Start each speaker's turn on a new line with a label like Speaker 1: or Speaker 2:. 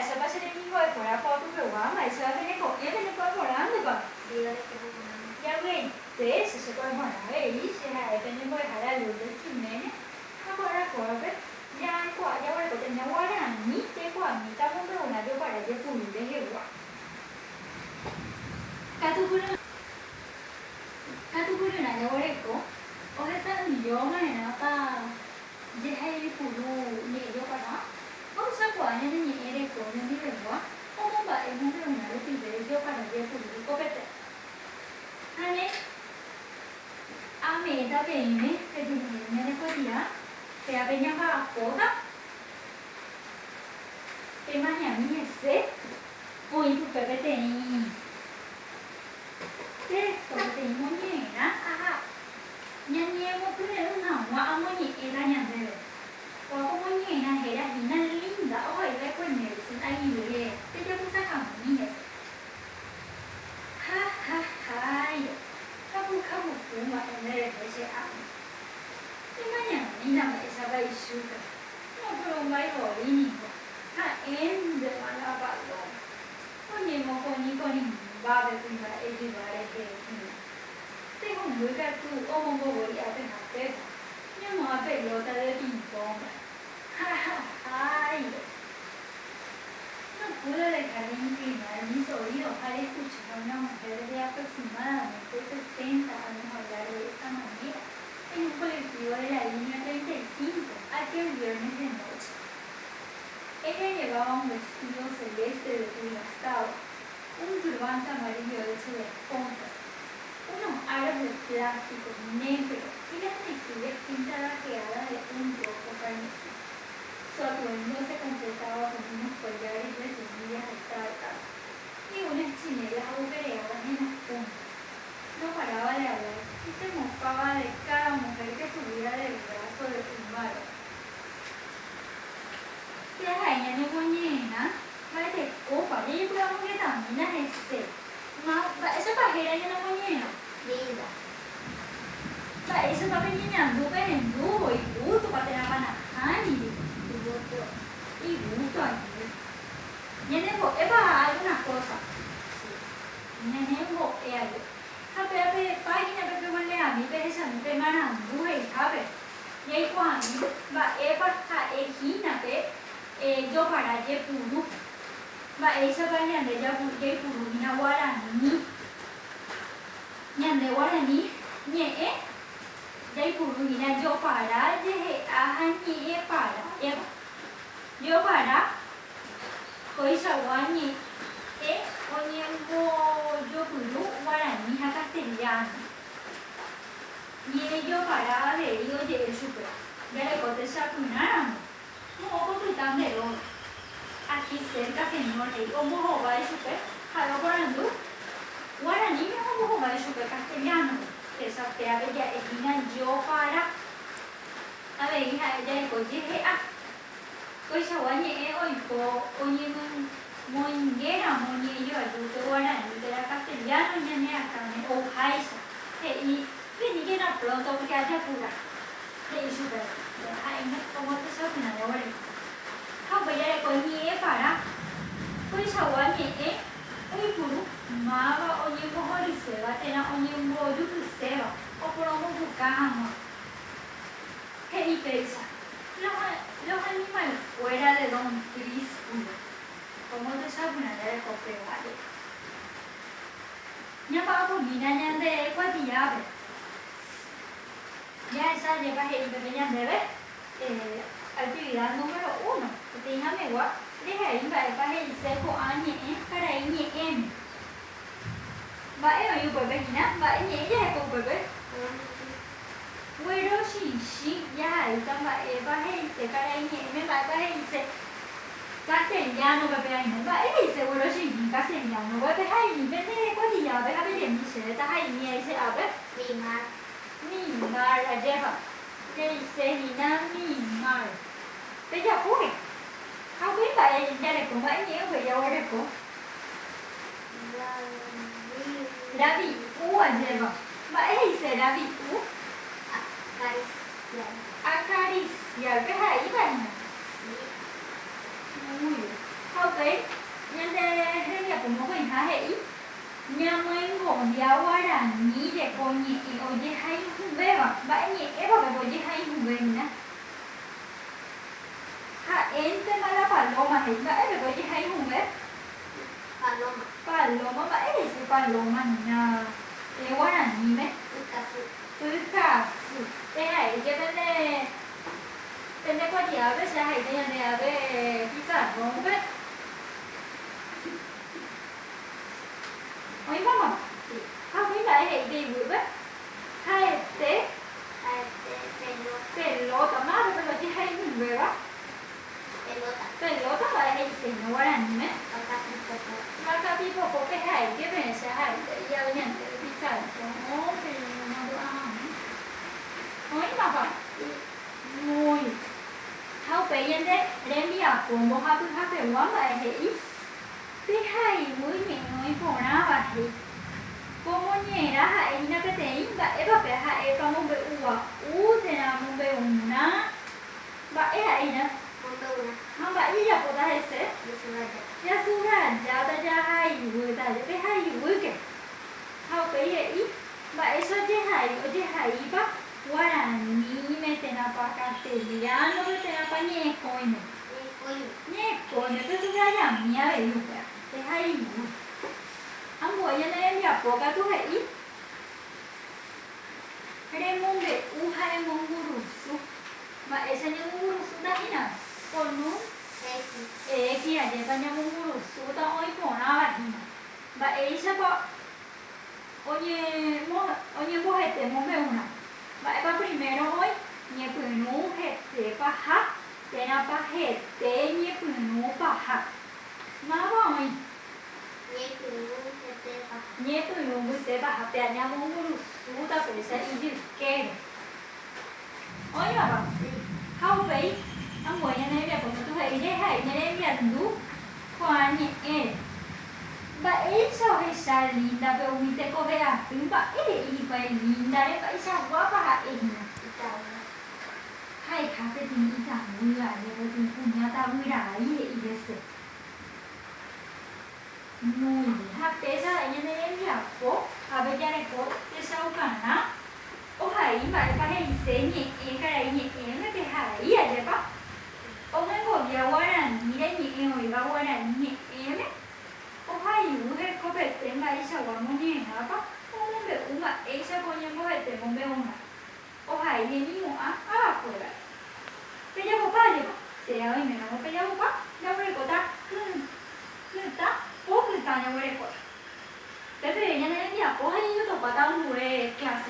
Speaker 1: esa base de mi voy fuera foto programa, esa viene con él viene colaborando con. Ya ven, de eso se puede poner, y se ha depende de la luz del chimene, ahora corre, ya qua ya ahora que tenía guarani, te qua mi ta con una yo para que pude de agua. Katuguru na ya ahora ko, o esa idioma en ata je hay puru ni yo para. Không sao quá nên những cái này cũng như thế quá, không có vậy không có nào để tìm về cho bạn để phụ nữ có biết đấy. Anh ấy, mẹ ta về này, cái gì này có gì á, thì bên nhà bà cố đó, thì mà nhà mình sẽ, ôi tụi cái này, thế tụi cái muốn gì nè, nhân nhiên một cái này nó mà ông muốn gì ra nhà về. Có muốn gì nè, hệ là gì nè, linh đã hỏi lại quên nhiều xin anh nhiều về, thế cho tôi sao như vậy? Ha ha ha, kamu cũng mà em đây phải sẽ ăn. Nhưng mà nhà mình làm vậy sao vậy sugar? Nó không mấy hỏi đi nhỉ? Ha em để mà làm bạn rồi. Con gì mà con đi ba về cùng là em đi vào đây về. Thế không biết cái tu ôm bố bố đi ở bên học thế. Nhưng mà phải lo ta để tìm con mà. Ha ha ha. No pude dejar de inclinar mis oídos al escuchar a una mujer de aproximadamente 60 años hablar de esta manera en un colectivo de la línea 35 aquel viernes de noche. Ella llevaba un vestido celeste de tul gastado, un turbante amarillo hecho de esponjas, unos aros de plástico negro y las mejillas pintarrajeadas de un rojo carmesí. Su atuendo se completaba con unos collares de semillas de tártaro y unas chinelas agujereadas en las puntas. No paraba de hablar y se mofaba de cada mujer que subía del brazo de un varón. Thế này nhà nó có nhìn á, vậy thì cô phải đi qua một cái thằng như này sẽ mà vậy sao bà hiện ra nó có nhìn à? Đi rồi. Vậy sao bà cái nhìn nhận đủ cái hình đủ rồi đủ tụi bà tên là bà nà gì? Y gusto ahí. Nene hay una cosa. Nene algo. Hape página pepe male a mi pe esa mi pe mana buhe hape. Yai kwa mi ba ha hina pe yo para ye puru. Ba esa ba nyande ya ye puru hina warani. Nyande warani nye yai puru hina yo para ye ahani para. Yo para koisa wani onyembo yo puru warani ha castellano. Y yo para le digo de super. Ya le contesta punara. No con tan de lo. Aquí cerca señor le digo mo va de super. Jalo parando. Warani me mo va de super castellano. Esa te ave ya esquina yo para. A ver, hija, ella le conteste Ôi sao anh nhẹ ôi cô như mon ghé nào mon như vậy rồi tôi qua này tôi đã cắt tiền giá nó nhanh nha càng nên ô hay sao thế ý cái gì cái nào rồi tôi cái cho cô ra thế ý super hai anh không có cái số nào đâu đây không bây giờ có nhẹ phải đó ôi sao anh nhẹ ôi cô mà ôi như cô hỏi sẽ là thế nào ôi như cô giúp sẽ là ôi cô không có cả hàng mà thế ý cái sao los animales fuera de Don Crisculo, como te sabes una de copeguale. Ya para comida ya de cuatillave. Ya esa lleva el pequeña debe actividad número 1. Que déjame guau. Deja ahí para el seco añe para ahí ñe em. Vậy mà yêu bởi vì nè, vậy nhẹ chứ hay cùng bởi vì Bueno, sí, ya, ahorita va a irse, para ahí, me va a irse. Castellano, bebé, ahí no va a irse, bueno, sí, castellano, bebé, ahí, vete, cuadilla, bebé, a ver, mi se está ahí, mi ese, a ver. Mi mar, a lleva. Le dice, Nina, mi mar. Bây giờ phú này, không biết vậy, gia đình cũng mấy nhiêu về dâu ở đây cũng. David, a lleva. Vậy sẽ David, Acariciar, cái này ý bạn ui, không vậy nhân đây hay là cũng có mình hả hỉ nhà mình còn giáo qua đàn nhí để con nhẹ ở dưới hay không về mà bãi nhẹ vào cái bồi dưới hay không về nè ha em tên mà là bản lô mà hình bãi về bồi dưới hay không về bản lô mà bãi thì sẽ bản lô mà để qua đàn nhí mấy cứ cả đây này cái bên đây có gì ở bên này đây này về cái sản phẩm bên mấy mà không biết lại hệ gì bữa bếp hai tế tiền lỗ tao má rồi chỉ hay mình về đó tiền lỗ tao lại hay tiền nó là gì mấy mà các people có cái hay cái này sẽ hay để giao nhận để đi sản phẩm thì nó được ăn mấy mà phải ngồi thâu bé nhân đấy đem đi học của một hai thứ khác về quán lại hệ cái hay mới mẹ nói phổ nào vậy cô muốn nhẹ đã hại nó cái thế vậy bà phải hại con mông bị u thế nào mông bị ná vậy hại nè không vậy như vậy cô ta hay sẽ ra su ra chào ta ra hai người ta để cái hai người kìa không cái vậy vậy sao chứ hại bác qua là ní mẹ thế nào bà cả tiền giá nó thế nào bà nhẹ coi nè nhẹ coi nè cái su ra giảm nhẹ vậy luôn kìa cái hai người ông ngồi cho nên gặp của các chú hệ ít cái đây mông để u hai mông guru su mà ấy sao những guru su đây nè còn nó ấy kia để bao nhiêu mông guru su tao ơi của nó vậy và ấy sao có onye mua hệ tiền mông mèo nè vậy ba primero ơi nhẹ bữa nú hệ để ba hát để nào ba hệ để nhẹ bữa nú ba hát má rồi nhé từ nung bút tế bà học bè nhà mong muốn sú ta phải sẽ ý dư kê ôi mà bảo không vậy ông ngồi nhà này đẹp của tôi thấy thế hay nhà em nhận đủ khoa nhẹ bà ấy sao hay sai linda về ông mình có vẻ à tính bà ấy ý vậy linda đấy vậy sao quá bà ấy hay khá cái gì chẳng vui lại để tôi cùng nhà ta vui lại ý vậy mùi hạt tế ra lại nhân em hiểu cố bây giờ này cố cái sau cả nó ô hải vậy phải hay xế nhẹ cái này nhẹ nó cái hải à vậy bác ông ấy còn giờ qua là như đấy nhẹ rồi và qua là nhẹ đấy ô hải hiểu hay có vẻ tiếng vậy sao mà muốn nhẹ hả bác ông ấy bị uống mà ấy sao coi như có vẻ tiếng một bên không à ô hải gì như một của vậy bây giờ có phải gì bác trời ơi mày nói bây giờ có bác đâu đây của ta cứ ta 꼭 일단 원래 거. 그래서 얘네는 그냥 뭐 하는 것도 마다운 거에 그냥